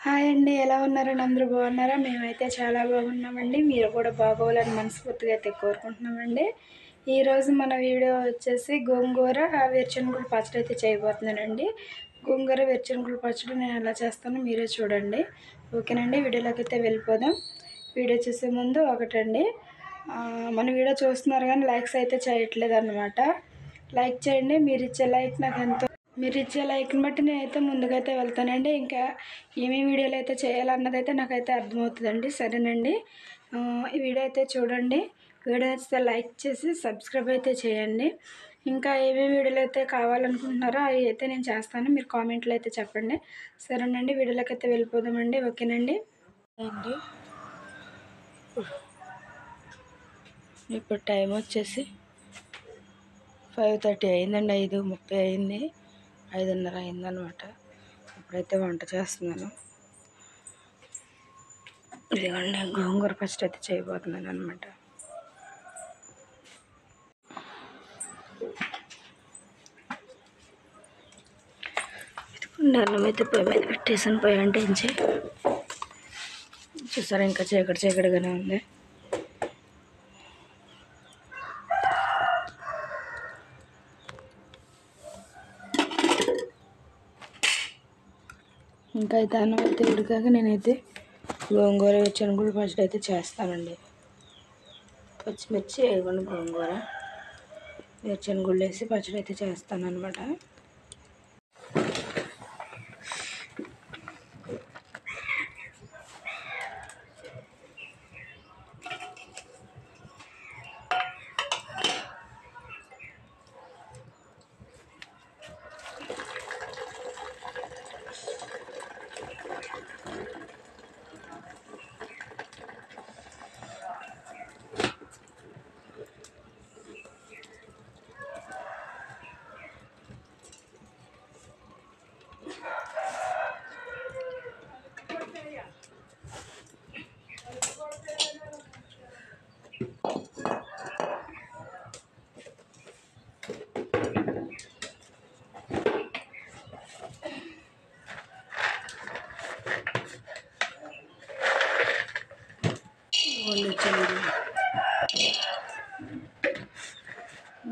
Hi అండి, ఎలా ఉన్నారండి? అందరూ బాగున్నారా? మేమైతే చాలా బాగున్నామండి. మీరు కూడా బాగోవాలని మనస్ఫూర్తిగా అయితే కోరుకుంటున్నామండి. ఈరోజు మన వీడియో వచ్చేసి గోంగూర వేరుశనగల పచ్చడి అయితే చేయబోతున్నానండి. గోంగూర వేరుశనగల పచ్చడి నేను ఎలా చేస్తానో మీరే చూడండి. ఓకేనండి, వీడియోలోకి అయితే వెళ్ళిపోదాం. వీడియో చూసే ముందు ఒకటండి, మన వీడియో చూస్తున్నారు కానీ లైక్స్ అయితే చేయట్లేదు అన్నమాట. లైక్ చేయండి. మీరు ఇచ్చే లైక్ని బట్టి నేనైతే ముందుకైతే వెళ్తానండి. ఇంకా ఏమేమి వీడియోలు అయితే చేయాలన్నది అయితే నాకైతే అర్థమవుతుందండి. సరేనండి, ఈ వీడియో అయితే చూడండి. వీడియో అయితే లైక్ చేసి సబ్స్క్రైబ్ అయితే చేయండి. ఇంకా ఏమేమి వీడియోలు అయితే కావాలనుకుంటున్నారో అవి అయితే నేను చేస్తాను. మీరు కామెంట్లో అయితే చెప్పండి. సరేనండి, వీడియోలోకి అయితే వెళ్ళిపోదామండి. ఓకేనండి అండి. ఇప్పుడు టైం వచ్చేసి 5:30 అయిందండి. 5:30 అయింది. 5:30 అయిందనమాట. ఇప్పుడైతే వంట చేస్తున్నాను. ఇదిగోండి, గోంగూర పచ్చడి అయితే చేయబోతున్నాను అనమాట. ఇదిగోండి, అన్నం అయితే పొయ్యి మీద పెట్టేసాను. పొయ్యి అంటించి చూసారా, ఇంకా చీకటిగానే ఉంది. ఇంకా అయితే అన్నం అయితే ఉడికాక నేనైతే గోంగూర వేరుశనగల పచ్చడి అయితే చేస్తానండి. పచ్చిమిర్చి వేయకుండా గోంగూర వేరుశనగలు వేసి పచ్చడి అయితే చేస్తాను అనమాట.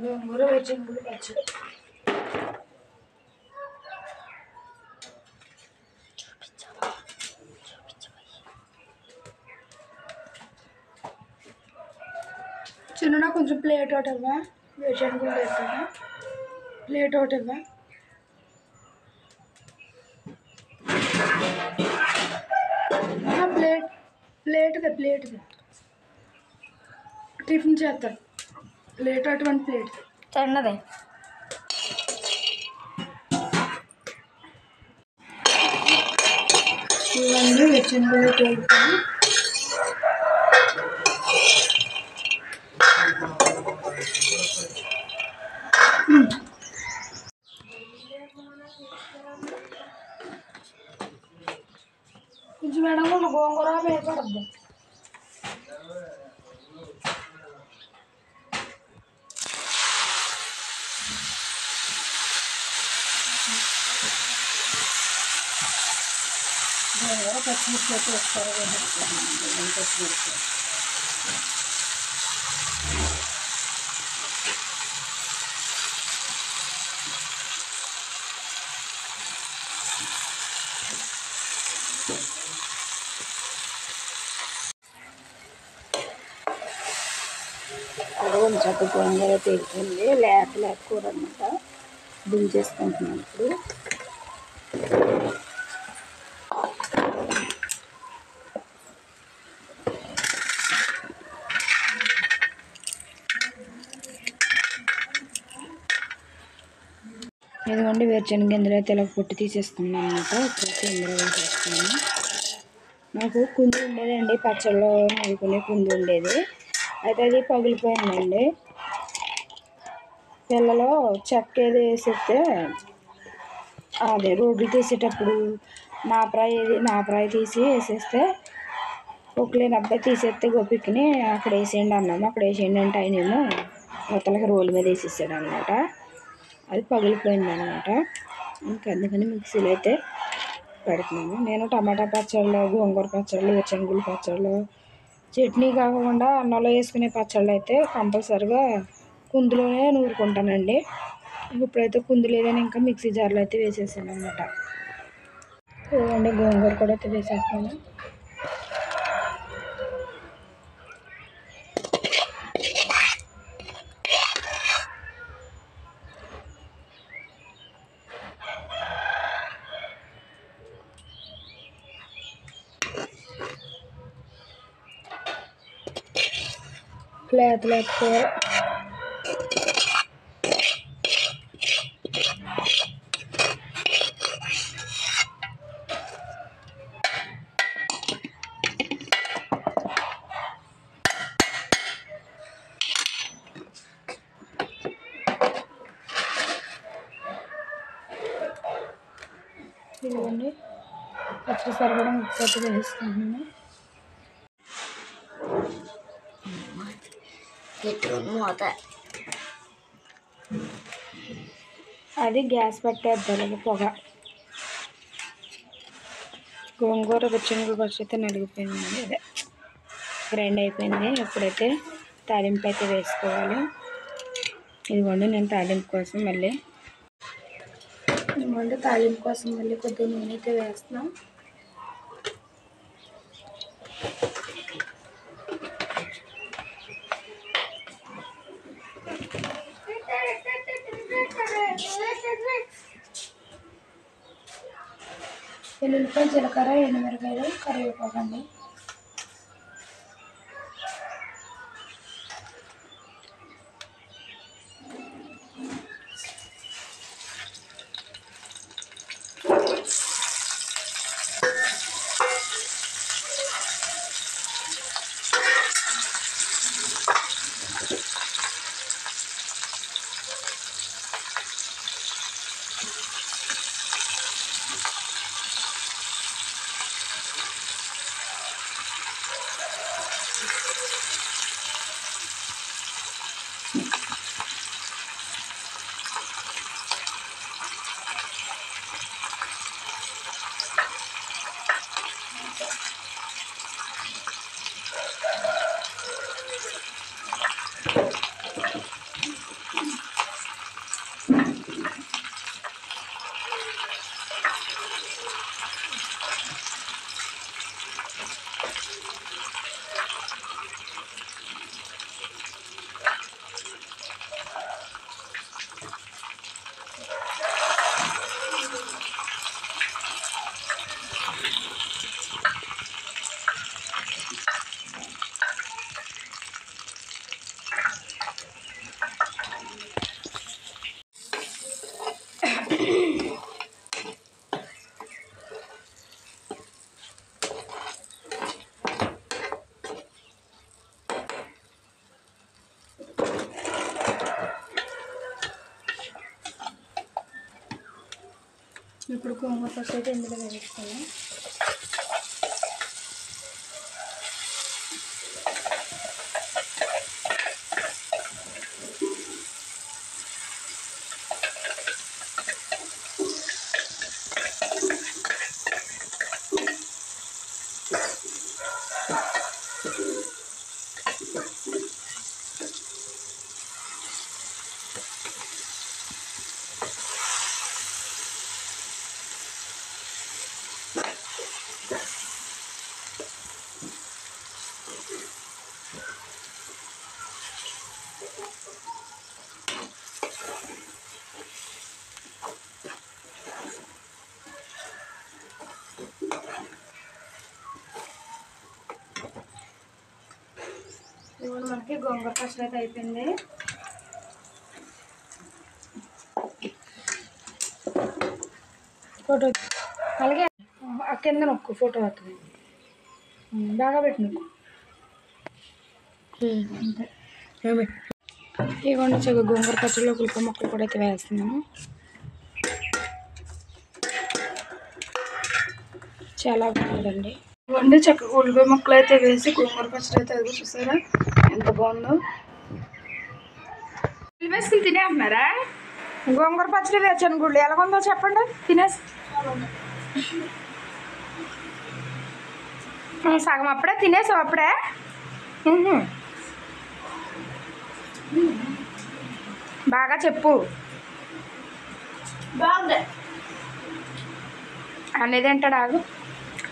గోంగూర వేరుశనగల పచ్చడి చిన్న కొంచెం ప్లేట్ ఒకటి ఇవ్వ. వేరుశనగలు వేస్తాను. ప్లేట్ ఒకటి ఇవ్వ. ప్లేట్ది టిఫిన్ చేస్తాను. ప్లేట్ అటువంటి ప్లేట్ చిన్నది. ఇవన్నీ వేరుశనగలు వేసుకొని కొంచెం ఎడగొండ గోంగూర వేయకూడదు. గోంగూర పచ్చిమిర్చి అయితే వేస్తారు. పచ్చిమిర్చి కొంచెం గోంగూర తీరుతుంది. లేక కూర అనమాట. దించేసుకుంటున్నాను ఇప్పుడు. ఇదిగోండి, వేరుశనగ ఇందులో అయితే ఇలా పొట్టు తీసేసుకున్నాను అనమాట. ఇప్పుడైతే ఇందులో వేసేస్తాను. నాకు కుంది ఉండేదండి, పచ్చళ్ళు నూరుకునే కుంది ఉండేది. అయితే అది పగిలిపోయిందండి. పిల్లలు చెక్క ఏది వేసేస్తే అదే రోడ్లు తీసేటప్పుడు నాపరాయి తీసి వేసేస్తే ఒక్కలేని అబ్బాయి తీసేస్తే గోపిక్ని అక్కడ వేసేయండి అన్నాము. అక్కడ వేసేయండి అంటే ఆయనేమో మొత్తలకి రోడ్ల మీద వేసేసాడు అనమాట. అది పగిలిపోయింది అనమాట. ఇంకా అందుకని మిక్సీలో అయితే పెడుతున్నాను. నేను టమాటా పచ్చళ్ళు, గోంగూర పచ్చళ్ళు, వేరుశనగుళ్ళు పచ్చళ్ళు, చట్నీ కాకుండా అన్నంలో వేసుకునే పచ్చళ్ళు అయితే కంపల్సరిగా కుందులోనే నూరుకుంటానండి. ఇప్పుడైతే కుందు లేదని ఇంకా మిక్సీ జార్లో అయితే వేసేసాను అనమాట. ఇదిగోండి గోంగూర కూడా అయితే వేసేస్తాను. లేత కూర ఇదిగోండి పచ్చి సరిపడా ఉప్పు అయితే వేసుకుంటున్నాను. అది గ్యాస్ పట్టేద్దాం పొగ. గోంగూర వేరుశనగలు పచ్చి అయితే నలిగిపోయింది, అదే గ్రైండ్ అయిపోయింది. ఇప్పుడైతే తాలింపు అయితే వేసుకోవాలి. ఇదిగోండి నేను తాలింపు కోసం మళ్ళీ కొద్దిగా నూనె అయితే వేస్తున్నాం. వెల్లుల్లిపాయ, జీలకర్ర, ఎండుమిరపకాయలు, కరివేపాకు అండి. ఇప్పుడు గోంగూర పచ్చడి అయితే ఇందులో వేస్తాను. ఇప్పుడు మనకి గోంగూర పచ్చడి అయితే అయిపోయింది. ఫోటో అలాగే కింద నొక్కు, ఫోటో వస్తుంది. బాగా పెట్టి నొక్కు. అంతే. ఇవ్వండి చక్కగా గోంగూర పచ్చడిలో ఉల్లిపాయ ముక్కలు కూడా అయితే వేస్తున్నాము. చాలా బాగుందండి. ఇవ్వండి చక్కగా ఉల్లిపాయ ముక్కలు అయితే వేసి గోంగూర పచ్చడి అయితే అది చూసారా ఎంత బాగుందో. వేసుకుని తినేస్తున్నారా? గోంగూర పచ్చడి వేసాను గుళ్ళు ఎలాగుందో చెప్పండి. తినేసి సగం అప్పుడే తినేసావు అప్పుడే. బాగా చెప్పు. బాగుంది. అన్నయ్య తింటాడు. ఆగు.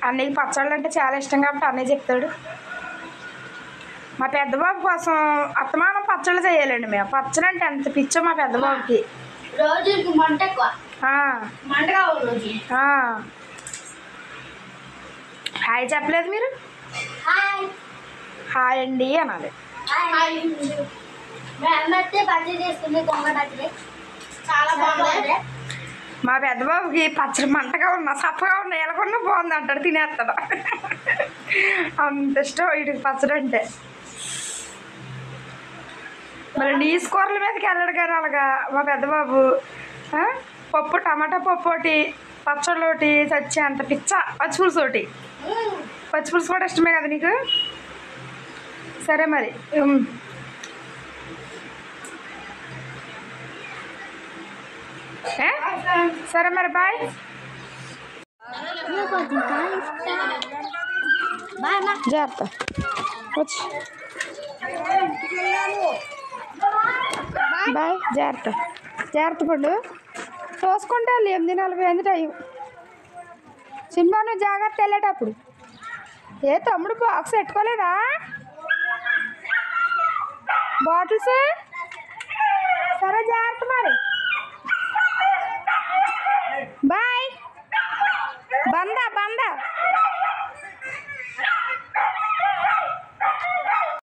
అన్నయ్యకి పచ్చళ్ళు అంటే చాలా ఇష్టం కాబట్టి అన్నయ్య చెప్తాడు. మా పెద్దబాబు కోసం అత్తమానం పచ్చళ్ళు చేయాలండి మేము. పచ్చడి అంటే ఎంత పిచ్చో మా పెద్దబాబుకి. రోజుకి మంట ఎక్కువ. మంట కావాలి రోజు. హాయ్ చెప్పలేదు మీరు? హాయ్ అండి అనాలి. పచ్చడి చేసుకుంది గొంగ పచ్చడి చాలా బాగుంది. మా పెద్దబాబుకి పచ్చడి మంటగా ఉన్నా సప్పగా ఉన్నా ఎలాగొన్నా బాగుంది అంటాడు, తినేస్తాడు. అంత ఇష్టం వీటికి పచ్చడి అంటే. మరి నీసు కూరల మీదకి వెళ్ళడు కానీ అలాగా మా పెద్దబాబు. పప్పు టమాటా పప్పు ఒకటి, పచ్చళ్ళు ఒకటి చచ్చి అంత పిచ్చ. పచ్చిపులుసు ఒకటి. పచ్చిపులుసు కూడా ఇష్టమే కదా నీకు? సరే మరి. సరే మరి బాయ్. జాగ్రత్త వచ్చి బాయ్. జాగ్రత్త జాగ్రత్త పండు. చూసుకుంటే 8:40 టైం. సినిమా నువ్వు జాగ్రత్త వెళ్ళేటప్పుడు. ఏ తమ్ముడు బాక్స్ పెట్టుకోలేదా? బాటిల్స్ సరే జాగ్రత్త మరి. బాయ్.